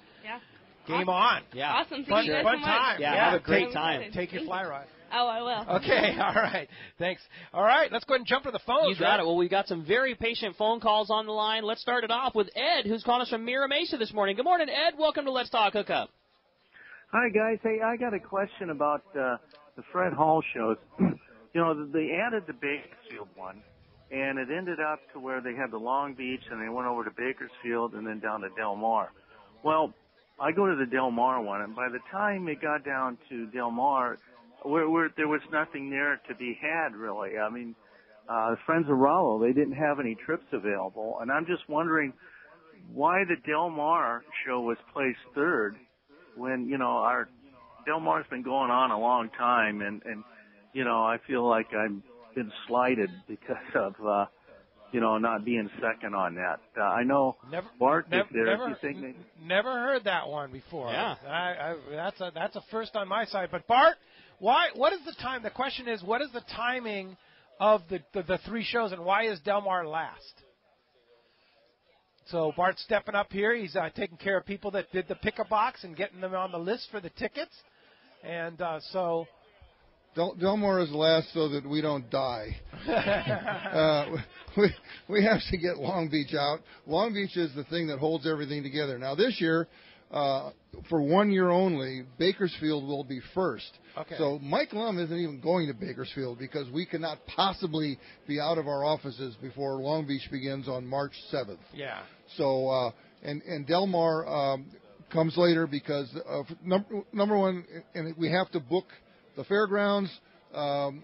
[SPEAKER 2] game on.
[SPEAKER 3] Yeah.
[SPEAKER 16] Awesome.
[SPEAKER 2] Fun
[SPEAKER 16] Thank you guys so much.
[SPEAKER 2] time.
[SPEAKER 3] Yeah, have a great time.
[SPEAKER 2] Take your fly rod.
[SPEAKER 16] Oh, I will.
[SPEAKER 2] Okay, all right. Thanks. All right, let's go ahead and jump to the phones.
[SPEAKER 3] You got it. Well, we've got some very patient phone calls on the line. Let's start it off with Ed, who's calling us from Mira Mesa this morning. Good morning, Ed. Welcome to Let's Talk Hookup.
[SPEAKER 17] Hi, guys. Hey, I got a question about the Fred Hall shows. They added the Bakersfield one, and it ended up to where they had the Long Beach, and they went over to Bakersfield and then down to Del Mar. Well, I go to the Del Mar one, and by the time it got down to Del Mar, there was nothing there to be had, really. I mean, Friends of Rollo, they didn't have any trips available, and I'm just wondering why the Del Mar show was placed third when, our Del Mar's been going on a long time, and I feel like I've been slighted because of, not being second on that. I know Bart is there.
[SPEAKER 2] Never heard that one before.
[SPEAKER 3] Yeah.
[SPEAKER 2] That's a first on my side. But Bart, what is the time? The question is, what is the timing of the 3 shows, and why is Del Mar last? So Bart's stepping up here. He's taking care of people that did the pick-a box and getting them on the list for the tickets. And so
[SPEAKER 9] Del Mar is last so that we don't die. We have to get Long Beach out. Long Beach is the thing that holds everything together. Now this year, for 1 year only, Bakersfield will be first.
[SPEAKER 2] Okay.
[SPEAKER 9] So Mike Lum isn't even going to Bakersfield because we cannot possibly be out of our offices before Long Beach begins on March 7th.
[SPEAKER 2] Yeah.
[SPEAKER 9] So and Del Mar comes later because number one, and we have to book the fairgrounds.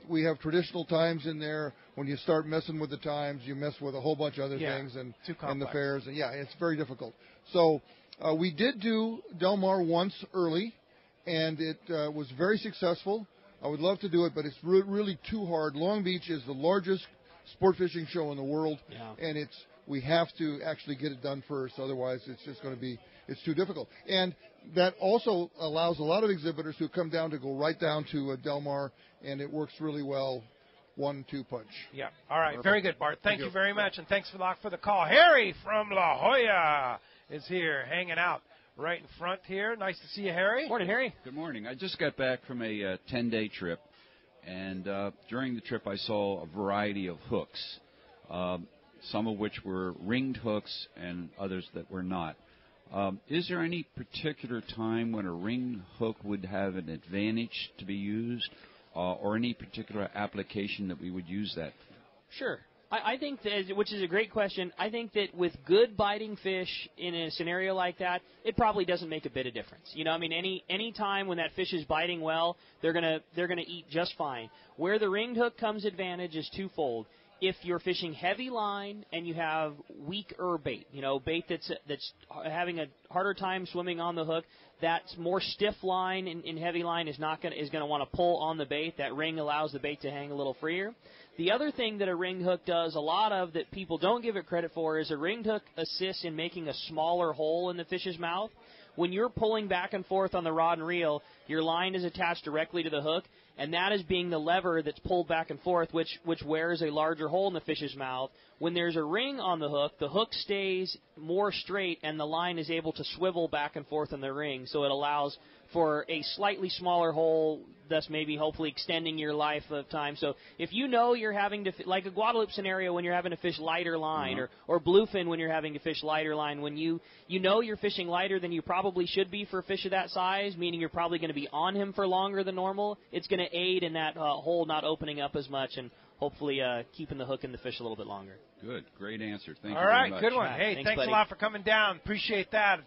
[SPEAKER 9] We have traditional times in there. When you start messing with the times, you mess with a whole bunch of other things and the fairs. And it's very difficult. So we did do Del Mar once early, and it was very successful. I would love to do it, but it's really too hard. Long Beach is the largest sport fishing show in the world, and we have to actually get it done first. Otherwise, it's just going to be too difficult. And that also allows a lot of exhibitors who come down to go right down to Del Mar, and it works really well. 1-2 punch.
[SPEAKER 2] Yeah. All right. Very good, Bart. Thank you very much, and thanks for the call. Harry from La Jolla is here, hanging out right in front here. Nice to see you, Harry.
[SPEAKER 3] Morning, Harry.
[SPEAKER 18] Good morning. I just got back from a 10-day trip, and during the trip I saw a variety of hooks, some of which were ringed hooks and others that were not. Is there any particular time when a ringed hook would have an advantage to be used, or any particular application that we would use that for?
[SPEAKER 3] Sure. I think that, which is a great question, I think that with good biting fish in a scenario like that, it probably doesn't make a bit of difference. Any time when that fish is biting well, they're gonna eat just fine. Where the ringed hook comes advantage is twofold. If you're fishing heavy line and you have weaker bait, bait that's having a harder time swimming on the hook, that's more stiff line in heavy line is going to want to pull on the bait. That ring allows the bait to hang a little freer. The other thing that a ringed hook does a lot of that people don't give it credit for is a ringed hook assists in making a smaller hole in the fish's mouth. When you're pulling back and forth on the rod and reel, your line is attached directly to the hook, and that is being the lever that's pulled back and forth, which wears a larger hole in the fish's mouth. When there's a ring on the hook stays more straight, and the line is able to swivel back and forth in the ring, so it allows for a slightly smaller hole thus maybe hopefully extending your life of time. So if you know you're having to, like a Guadalupe scenario when you're having to fish lighter line, or bluefin when you're having to fish lighter line, when you know you're fishing lighter than you probably should be for a fish of that size, meaning you're probably going to be on him for longer than normal, it's going to aid in that hole not opening up as much and hopefully keeping the hook in the fish a little bit longer.
[SPEAKER 18] Good. Great answer. Thank
[SPEAKER 2] you
[SPEAKER 18] very
[SPEAKER 2] very
[SPEAKER 18] much.
[SPEAKER 2] Good one. Hey, thanks
[SPEAKER 3] buddy.
[SPEAKER 2] a lot for coming down. Appreciate that.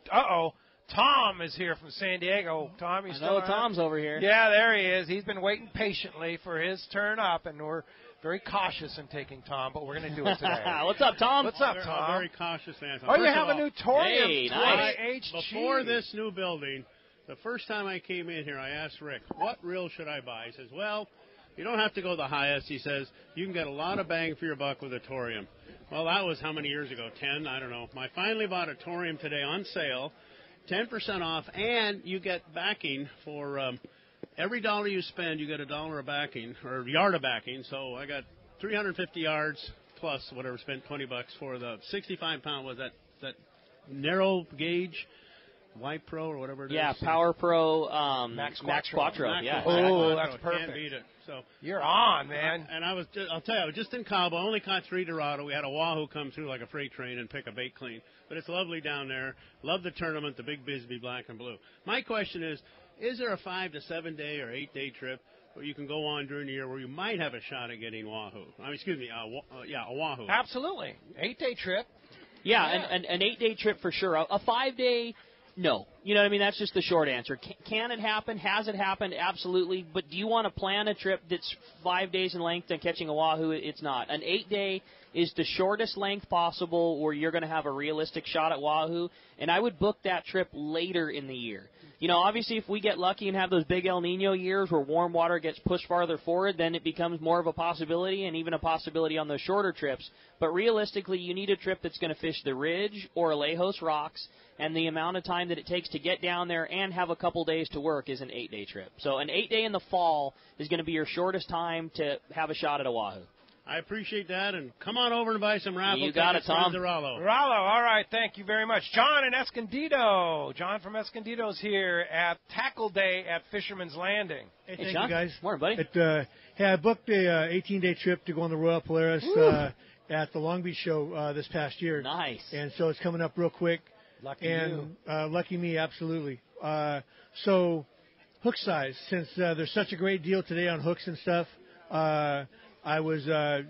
[SPEAKER 2] Tom is here from San Diego. Tom, you still on?
[SPEAKER 3] Tom's over here.
[SPEAKER 2] Yeah, there he is. He's been waiting patiently for his turn up, and we're very cautious in taking Tom, but we're going to do it today.
[SPEAKER 3] What's up, Tom?
[SPEAKER 2] What's up, Tom?
[SPEAKER 19] I'm very cautious, Anthony.
[SPEAKER 2] Oh, you have a new Torium.
[SPEAKER 3] Hey, nice.
[SPEAKER 19] Before this new building, the first time I came in here, I asked Rick, what reel should I buy? He says, well, you don't have to go the highest. He says, you can get a lot of bang for your buck with a Torium. Well, that was how many years ago? 10? I don't know. I finally bought a Torium today on sale, 10% off, and you get backing for every dollar you spend, you get $1 of backing, or yard of backing. So I got 350 yards plus whatever, spent $20 for the 65-pound, was that narrow gauge? White Pro or whatever it is.
[SPEAKER 3] Yeah, Power Pro
[SPEAKER 2] Max
[SPEAKER 3] Quattro.
[SPEAKER 2] Yeah.
[SPEAKER 19] Oh,
[SPEAKER 2] that's perfect.
[SPEAKER 19] Can't beat it. So
[SPEAKER 2] you're on, man.
[SPEAKER 19] And I'll tell you, I was just in Cabo. I only caught 3 Dorado. We had a Wahoo come through like a freight train and pick a bait clean. But it's lovely down there. Love the tournament, the Big Bisbee Black and Blue. My question is there a 5 to 7 day or 8 day trip where you can go on during the year where you might have a shot at getting Wahoo? A Wahoo.
[SPEAKER 2] Absolutely. 8-day trip.
[SPEAKER 3] Yeah, an 8-day trip for sure. A 5-day. No. You know what I mean? That's just the short answer. Can it happen? Has it happened? Absolutely. But do you want to plan a trip that's 5 days in length and catching a Wahoo? It's not. An 8-day is the shortest length possible where you're going to have a realistic shot at Wahoo, and I would book that trip later in the year. You know, obviously, if we get lucky and have those big El Nino years where warm water gets pushed farther forward, then it becomes more of a possibility and even a possibility on those shorter trips. But realistically, you need a trip that's going to fish the Ridge or Alejos Rocks, and the amount of time that it takes to get down there and have a couple days to work is an 8-day trip. So an 8-day in the fall is going to be your shortest time to have a shot at a Wahoo.
[SPEAKER 19] I appreciate that, and come on over and buy some raffle
[SPEAKER 3] tickets. You got it, Tom.
[SPEAKER 2] Rallo, all right, thank you very much. John in Escondido. John from Escondido's here at Tackle Day at Fisherman's Landing.
[SPEAKER 20] Hey, thank
[SPEAKER 3] John.
[SPEAKER 20] you, guys.
[SPEAKER 3] Morning, buddy.
[SPEAKER 20] Hey, I booked a 18-day trip to go on the Royal Polaris at the Long Beach show this past year.
[SPEAKER 3] Nice.
[SPEAKER 20] And so it's coming up real quick.
[SPEAKER 2] Lucky you.
[SPEAKER 20] Lucky me, absolutely. So hook size, since there's such a great deal today on hooks and stuff,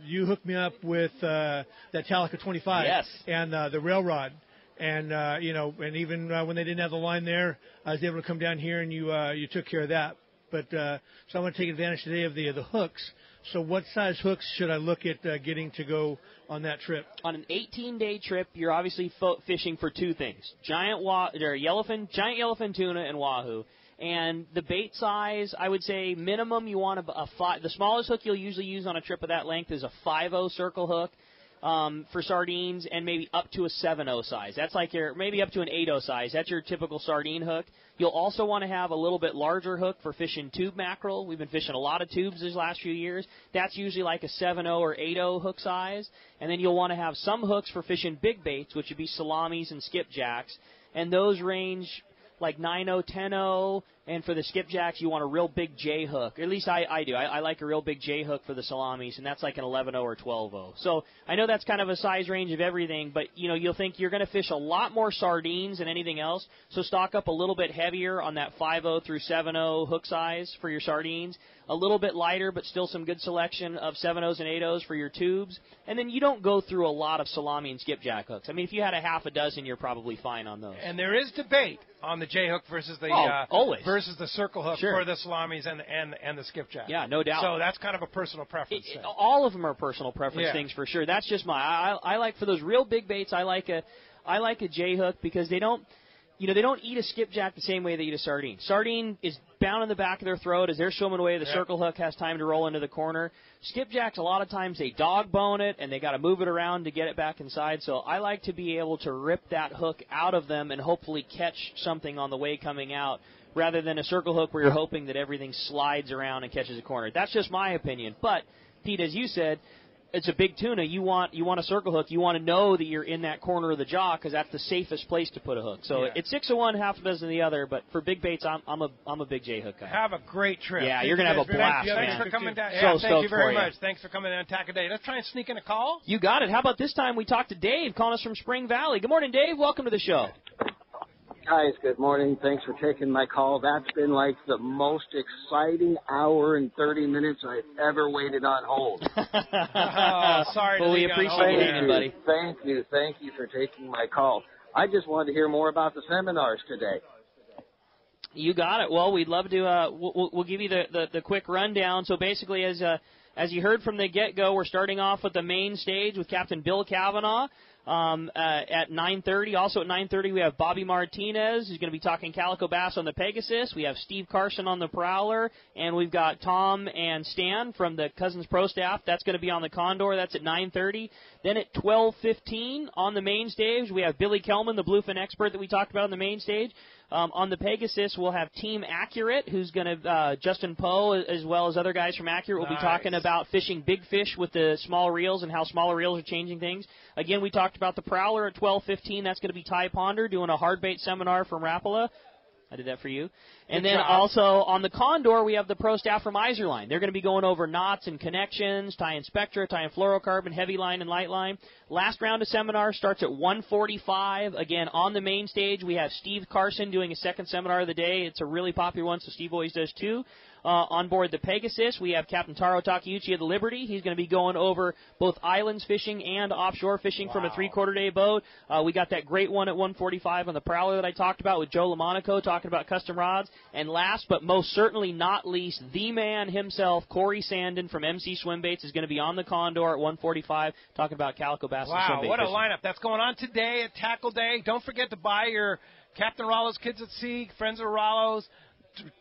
[SPEAKER 20] you hooked me up with that Talica 25
[SPEAKER 3] yes.
[SPEAKER 20] and the railrod. And, and even when they didn't have the line there, I was able to come down here and you took care of that. But so I want to take advantage today of the hooks. So what size hooks should I look at getting to go on that trip?
[SPEAKER 3] On an 18-day trip, you're obviously fishing for two things: giant yellowfin tuna and wahoo. And the bait size, I would say minimum you want a 5. The smallest hook you'll usually use on a trip of that length is a 5/0 circle hook for sardines, and maybe up to a 7/0 size. That's like maybe up to an 8/0 size. That's your typical sardine hook. You'll also want to have a little bit larger hook for fishing tube mackerel. We've been fishing a lot of tubes these last few years. That's usually like a 7/0 or 8/0 hook size. And then you'll want to have some hooks for fishing big baits, which would be salamis and skipjacks. And those range like 9/0, 10/0, and for the skipjacks, you want a real big J hook. Or at least I do. I like a real big J hook for the salamis, and that's like an 11/0 or 12/0. So I know that's kind of a size range of everything, but you'll think you're going to fish a lot more sardines than anything else. So stock up a little bit heavier on that 5/0 through 7/0 hook size for your sardines. A little bit lighter, but still some good selection of 7/0s and 8/0s for your tubes. And then you don't go through a lot of salami and skipjack hooks. I mean, if you had a half a dozen, you're probably fine on those.
[SPEAKER 2] And there is debate on the J hook versus the
[SPEAKER 3] always.
[SPEAKER 2] Versus the circle hook
[SPEAKER 3] sure.
[SPEAKER 2] for the salamis and the skipjack.
[SPEAKER 3] Yeah, no doubt.
[SPEAKER 2] So that's kind of a personal preference thing.
[SPEAKER 3] All of them are personal preference things for sure. That's just I like for those real big baits. I like a J hook because they don't. They don't eat a skipjack the same way they eat a sardine. Sardine is bound in the back of their throat as they're swimming away. The circle hook has time to roll into the corner. Skipjacks, a lot of times they dog bone it, and they got to move it around to get it back inside. So I like to be able to rip that hook out of them and hopefully catch something on the way coming out, rather than a circle hook where you're hoping that everything slides around and catches a corner. That's just my opinion. But, Pete, as you said, it's a big tuna, you want a circle hook. You want to know that you're in that corner of the jaw because that's the safest place to put a hook. So it's 6 of one, half a dozen of the other. But for big baits, I'm a big J hook guy.
[SPEAKER 2] Have a great trip.
[SPEAKER 3] Yeah, you're gonna have a blast.
[SPEAKER 2] Thanks for coming down.
[SPEAKER 3] So
[SPEAKER 2] thank you very much. Thanks for coming down and Tackle Day. Let's try and sneak in a call.
[SPEAKER 3] You got it. How about this time we talk to Dave, calling us from Spring Valley. Good morning, Dave. Welcome to the show.
[SPEAKER 21] Guys, good morning. Thanks for taking my call. That's been like the most exciting hour and 30 minutes I've ever waited on hold.
[SPEAKER 2] Sorry.
[SPEAKER 3] Well, we appreciate it, buddy.
[SPEAKER 21] Thank you for taking my call. I just wanted to hear more about the seminars today.
[SPEAKER 3] You got it. Well, we'd love to. We'll give you the quick rundown. So basically, as you heard from the get-go, we're starting off with the main stage with Captain Bill Kavanaugh. At 9:30. Also at 9:30, we have Bobby Martinez, who's going to be talking calico bass on the Pegasus. We have Steve Carson on the Prowler, and we've got Tom and Stan from the Cousins Pro staff. That's going to be on the Condor. That's at 9:30. Then at 12:15 on the main stage, we have Billy Kelman, the bluefin expert that we talked about on the main stage. On the Pegasus, we'll have Team Accurate, who's going to, Justin Poe, as well as other guys from Accurate, will be talking about fishing big fish with the small reels and how smaller reels are changing things. Again, we talked about the Prowler at 12:15. That's going to be Ty Ponder doing a hard bait seminar from Rapala. I did that for you. And then also on the Condor, we have the pro staff from Iserline. They're going to be going over knots and connections, tying Spectra, tying fluorocarbon, heavy line, and light line. Last round of seminar starts at 1:45. Again, on the main stage, we have Steve Carson doing a second seminar of the day. It's a really popular one, so Steve always does too. On board the Pegasus, we have Captain Taro Takeuchi of the Liberty. He's going to be going over both islands fishing and offshore fishing from a 3/4 day boat. We got that great one at 1:45 on the Prowler that I talked about with Joe LaMonaco talking about custom rods. And last but most certainly not least, the man himself, Corey Sandin from MC Swim Baits, is going to be on the Condor at 1:45 talking about calico bass and swim bait
[SPEAKER 2] what a
[SPEAKER 3] fishing.
[SPEAKER 2] lineup. That's going on today at Tackle Day. Don't forget to buy your Captain Rollo's Kids at Sea, Friends of Rollo's,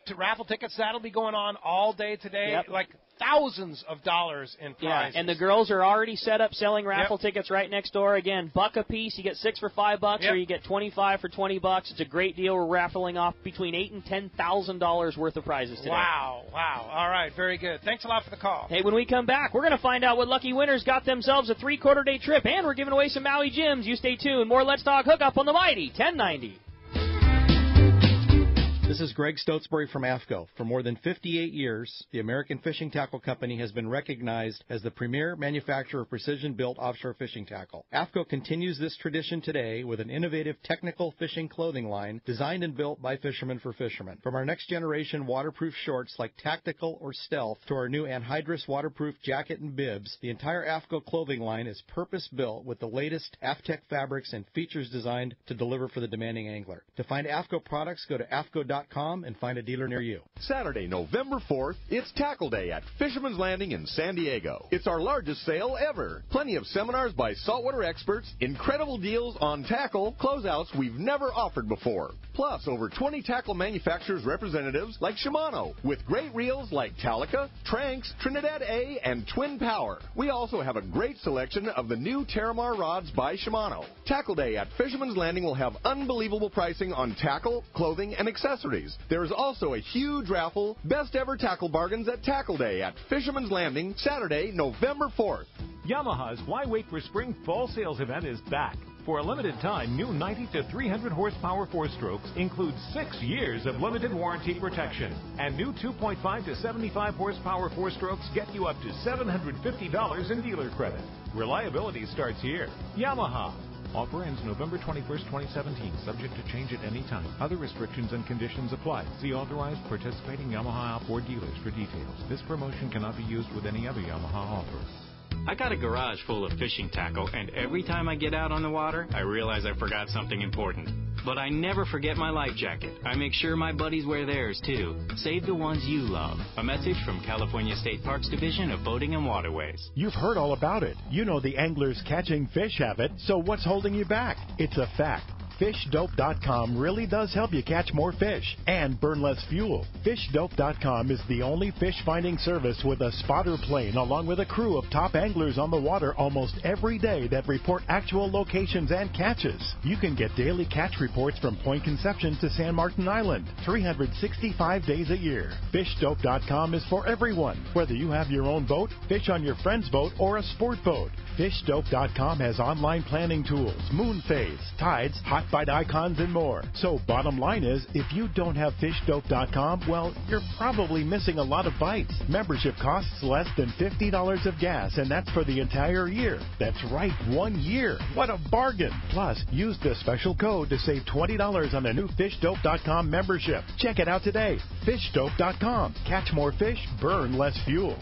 [SPEAKER 2] to raffle tickets. That'll be going on all day today.
[SPEAKER 3] Yep.
[SPEAKER 2] Like thousands of dollars in prizes.
[SPEAKER 3] Yeah, and the girls are already set up selling raffle tickets right next door. Again, $1 a piece. You get 6 for $5, or you get 25 for $20. It's a great deal. We're raffling off between $8,000 and $10,000 worth of prizes today.
[SPEAKER 2] Wow. All right, very good. Thanks a lot for the call.
[SPEAKER 3] Hey, when we come back, we're going to find out what lucky winners got themselves a 3/4 day trip, and we're giving away some Maui Gyms. You stay tuned. More Let's Talk Hookup on the Mighty 1090.
[SPEAKER 22] This is Greg Stotesbury from AFCO. For more than 58 years, the American Fishing Tackle Company has been recognized as the premier manufacturer of precision-built offshore fishing tackle. AFCO continues this tradition today with an innovative technical fishing clothing line designed and built by fishermen for fishermen. From our next-generation waterproof shorts like Tactical or Stealth to our new anhydrous waterproof jacket and bibs, the entire AFCO clothing line is purpose-built with the latest AFTEC fabrics and features designed to deliver for the demanding angler. To find AFCO products, go to AFCO.com and find a dealer near you.
[SPEAKER 13] Saturday, November 4th, it's Tackle Day at Fisherman's Landing in San Diego. It's our largest sale ever. Plenty of seminars by saltwater experts, incredible deals on tackle, closeouts we've never offered before. Plus, over 20 tackle manufacturers representatives like Shimano, with great reels like Talica, Tranx, Trinidad A, and Twin Power. We also have a great selection of the new Terramar rods by Shimano. Tackle Day at Fisherman's Landing will have unbelievable pricing on tackle, clothing, and accessories. There is also a huge raffle, best ever tackle bargains at Tackle Day at Fisherman's Landing, Saturday, November 4th.
[SPEAKER 23] Yamaha's Why Wait for Spring Fall Sales event is back. For a limited time, new 90 to 300 horsepower four-strokes include 6 years of limited warranty protection. And new 2.5 to 75 horsepower four-strokes get you up to $750 in dealer credit. Reliability starts here. Yamaha. Offer ends November 21st, 2017, subject to change at any time. Other restrictions and conditions apply. See authorized participating Yamaha outboard dealers for details. This promotion cannot be used with any other Yamaha offer.
[SPEAKER 24] I got a garage full of fishing tackle, and every time I get out on the water, I realize I forgot something important. But I never forget my life jacket. I make sure my buddies wear theirs, too. Save the ones you love. A message from California State Parks Division of Boating and Waterways.
[SPEAKER 11] You've heard all about it. You know the anglers catching fish have it, so what's holding you back? It's a fact. FishDope.com really does help you catch more fish and burn less fuel. FishDope.com is the only fish finding service with a spotter plane along with a crew of top anglers on the water almost every day that report actual locations and catches. You can get daily catch reports from Point Conception to San Martin Island, 365 days a year. FishDope.com is for everyone, whether you have your own boat, fish on your friend's boat, or a sport boat. FishDope.com has online planning tools, moon phase, tides, hot bite icons, and more. So bottom line is, if you don't have FishDope.com, well, you're probably missing a lot of bites. Membership costs less than $50 of gas, and that's for the entire year. That's right, 1 year. What a bargain. Plus, use the special code to save $20 on a new FishDope.com membership. Check it out today. FishDope.com. Catch more fish, burn less fuel.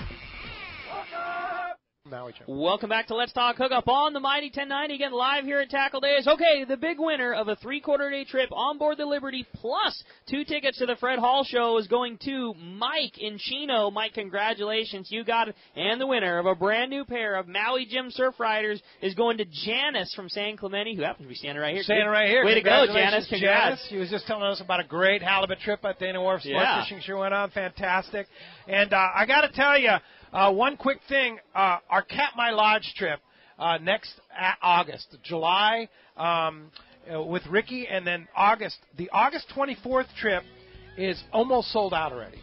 [SPEAKER 3] Welcome back to Let's Talk Hookup on the Mighty 1090, again live here at Tackle Days. Okay, the big winner of a 3/4-day trip on board the Liberty plus 2 tickets to the Fred Hall Show is going to Mike in Chino. Mike, congratulations. You got it. And the winner of a brand new pair of Maui Jim Surf Riders is going to Janice from San Clemente, who happens to be standing right here.
[SPEAKER 2] Standing right here.
[SPEAKER 3] Way to go, Janice. Congrats.
[SPEAKER 2] She was just telling us about a great halibut trip at Dana Wharf Sport Fishing Show went on. Fantastic. And I got to tell you, one quick thing, our Katmai Lodge trip next August, July with Ricky, and then August. The August 24th trip is almost sold out already.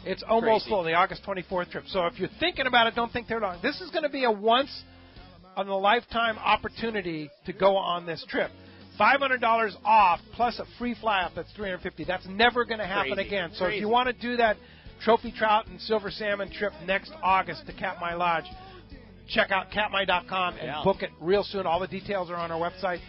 [SPEAKER 2] It's almost full, the August 24th trip. So if you're thinking about it, don't think too long. This is going to be a once-in-a-lifetime opportunity to go on this trip. $500 off plus a free fly-up. That's $350. That's never going to happen again. So if you want to do that trophy trout and silver salmon trip next August to Katmai Lodge, check out katmai.com and book it real soon. All the details are on our website,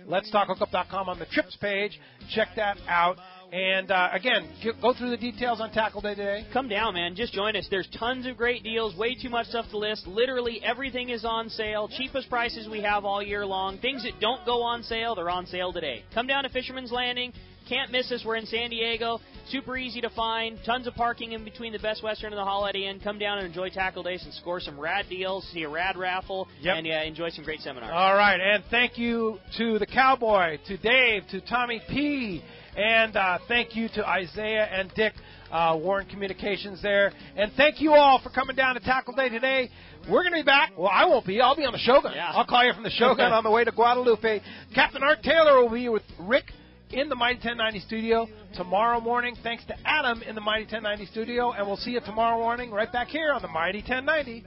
[SPEAKER 2] letstalkhookup.com, on the trips page. Check that out. And, again, go through the details on Tackle Day today.
[SPEAKER 3] Come down, man. Just join us. There's tons of great deals, way too much stuff to list. Literally everything is on sale. Cheapest prices we have all year long. Things that don't go on sale, they're on sale today. Come down to Fisherman's Landing. Can't miss us. We're in San Diego. Super easy to find. Tons of parking in between the Best Western and the Holiday Inn. Come down and enjoy Tackle Days and score some rad deals, see a rad raffle, and enjoy some great seminars.
[SPEAKER 2] All right, and thank you to the Cowboy, to Dave, to Tommy P., and thank you to Isaiah and Dick, Warren Communications there. And thank you all for coming down to Tackle Day today. We're going to be back. Well, I won't be. I'll be on the Shogun. I'll call you from the Shogun on the way to Guadalupe. Captain Art Taylor will be with Rick in the Mighty 1090 studio tomorrow morning. Thanks to Adam in the Mighty 1090 studio. And we'll see you tomorrow morning right back here on the Mighty 1090.